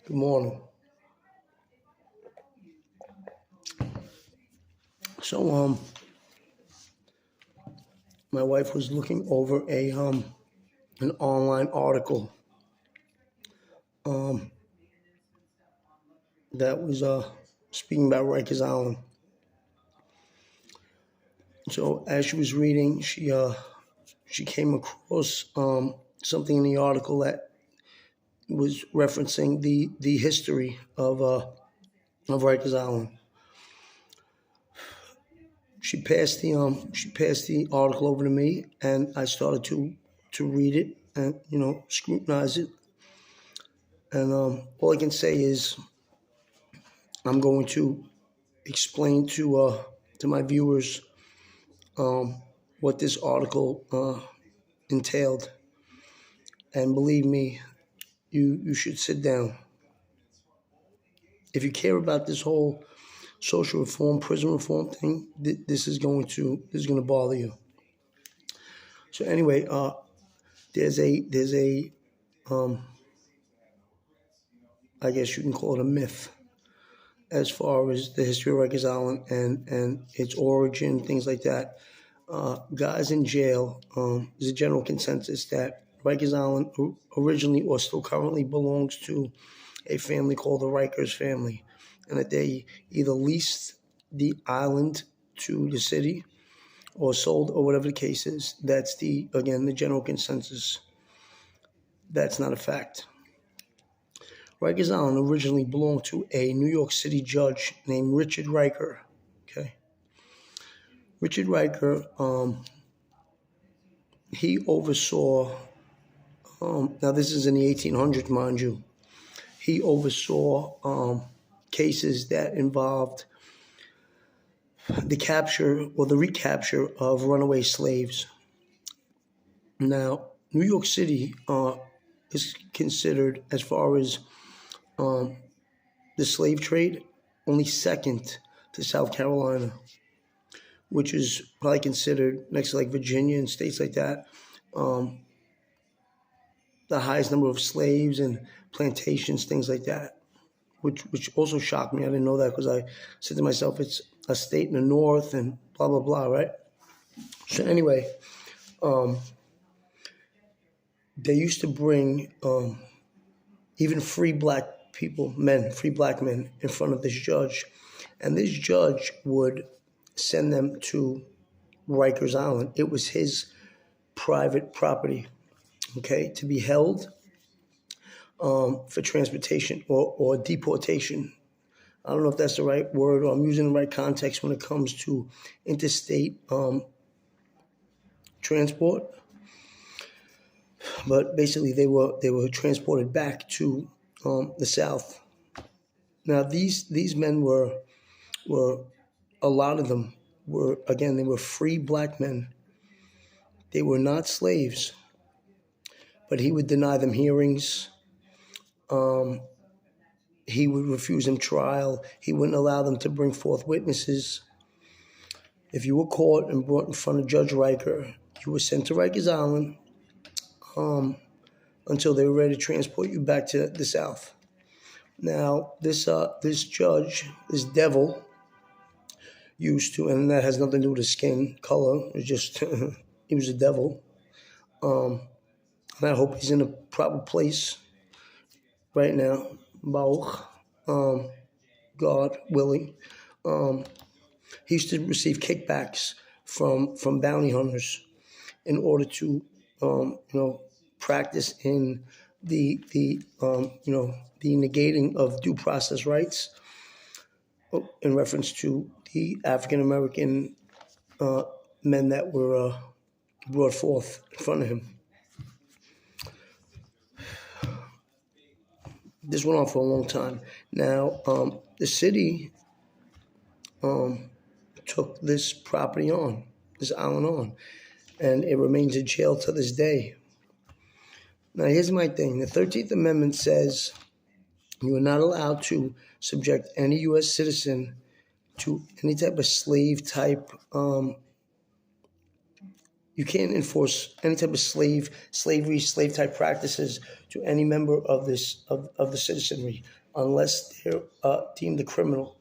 Good morning. So, my wife was looking over a an online article um that was speaking about Rikers Island. So, as she was reading, she came across something in the article that was referencing the history of Rikers Island. She passed the article over to me, and I started to read it and scrutinize it. And all I can say is I'm going to explain to my viewers what this article entailed. And believe me, you should sit down. If you care about this whole social reform, prison reform thing, this is going to bother you. So anyway, there's a um, I guess you can call it a myth as far as the history of Rikers Island and its origin, things like that. Guys in jail, there's a general consensus that Rikers Island originally or still currently belongs to a family called the Rikers family, and that they either leased the island to the city or sold or whatever the case is. That's the general consensus. That's not a fact. Rikers Island originally belonged to a New York City judge named Richard Riker. Okay, Richard Riker. He oversaw. Now this is in the 1800s, mind you. He oversaw cases that involved the capture or the recapture of runaway slaves. Now, New York City is considered, as far as um, the slave trade, only second to South Carolina, which is probably considered next to like Virginia and states like that, um, the highest number of slaves and plantations, things like that. Which also shocked me. I didn't know that because I said to myself, it's a state in the north and blah blah blah, right? So anyway, um, they used to bring even free black people, free black men, in front of this judge, and this judge would send them to Rikers Island. It was his private property, okay, to be held for transportation or deportation. I don't know if that's the right word or I'm using the right context when it comes to interstate transport. But basically, they were transported back to the South. Now, these men were a lot of them were, again, they were free black men. They were not slaves, but he would deny them hearings. Um, he would refuse them trial. He wouldn't allow them to bring forth witnesses. If you were caught and brought in front of Judge Riker, you were sent to Rikers Island until they were ready to transport you back to the South. Now, this judge, this devil, used to, and that has nothing to do with his skin color. It's just he was a devil. And I hope he's in a proper place right now. Baruch, God willing. He used to receive kickbacks from bounty hunters in order to practice in the negating of due process rights in reference to the African American men that were brought forth in front of him. This went on for a long time. Now, the city took this property on, this island on, and it remains a jail to this day. Now, here's my thing. The 13th Amendment says you are not allowed to subject any U.S. citizen to any type of slave type You can't enforce any type of slavery, slave type practices to any member of the citizenry unless they're deemed a criminal,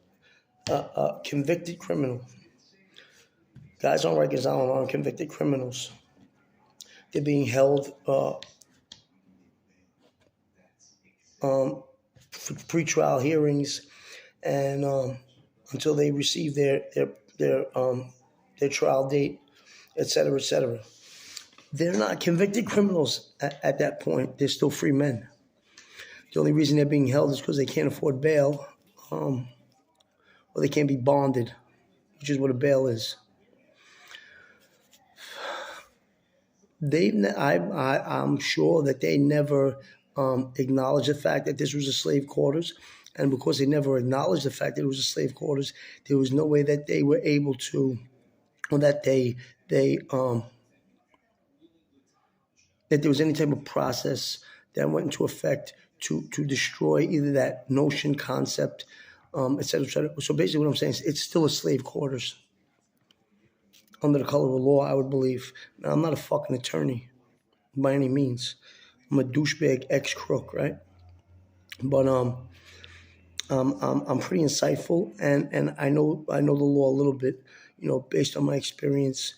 convicted criminal. Guys on Rikers Island aren't convicted criminals. They're being held for pretrial hearings, and until they receive their trial date, et cetera, et cetera. They're not convicted criminals at that point. They're still free men. The only reason they're being held is because they can't afford bail, or they can't be bonded, which is what a bail is. I'm sure that they never acknowledged the fact that this was a slave quarters, and because they never acknowledged the fact that it was a slave quarters, there was no way that they were able to, or that that there was any type of process that went into effect to destroy either that notion, concept, et cetera, et cetera. So basically what I'm saying is it's still a slave quarters under the color of law, I would believe. Now, I'm not a fucking attorney by any means. I'm a douchebag ex-crook, right? But I'm pretty insightful, and I know the law a little bit, based on my experience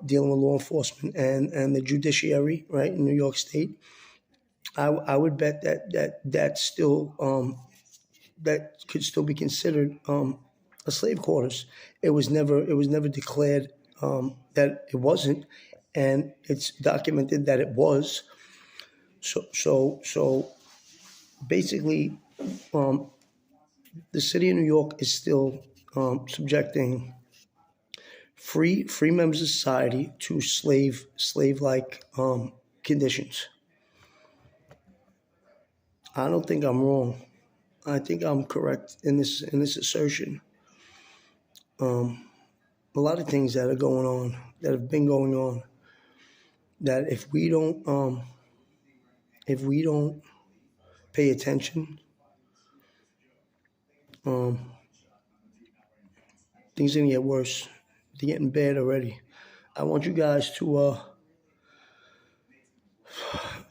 dealing with law enforcement and the judiciary, right, in New York State. I would bet that still that could still be considered a slave quarters. It was never declared that it wasn't, and it's documented that it was. So basically, the city of New York is still subjecting free members of society to slave-like conditions. I don't think I'm wrong. I think I'm correct in this assertion. A lot of things that are going on, that have been going on, that if we don't pay attention, things are gonna get worse. They're getting bad already. I want you guys to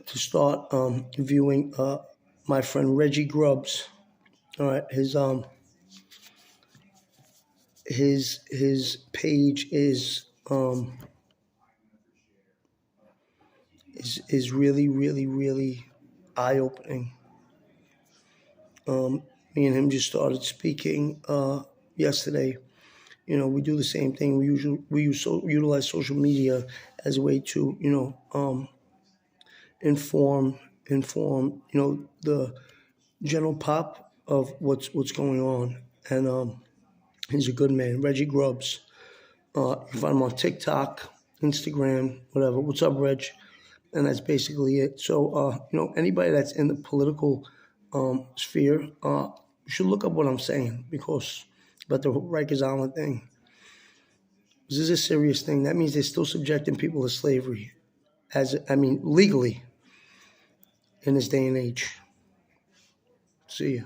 start viewing my friend Reggie Grubbs. All right, his page is really eye opening. Me and him just started speaking yesterday. We do the same thing. We utilize social media as a way to inform the general pop of what's going on. And he's a good man, Reggie Grubbs. You can find him on TikTok, Instagram, whatever. What's up, Reg? And that's basically it. So anybody that's in the political sphere, you should look up what I'm saying, because about the Rikers Island thing. This is a serious thing. That means they're still subjecting people to slavery, legally in this day and age. See ya.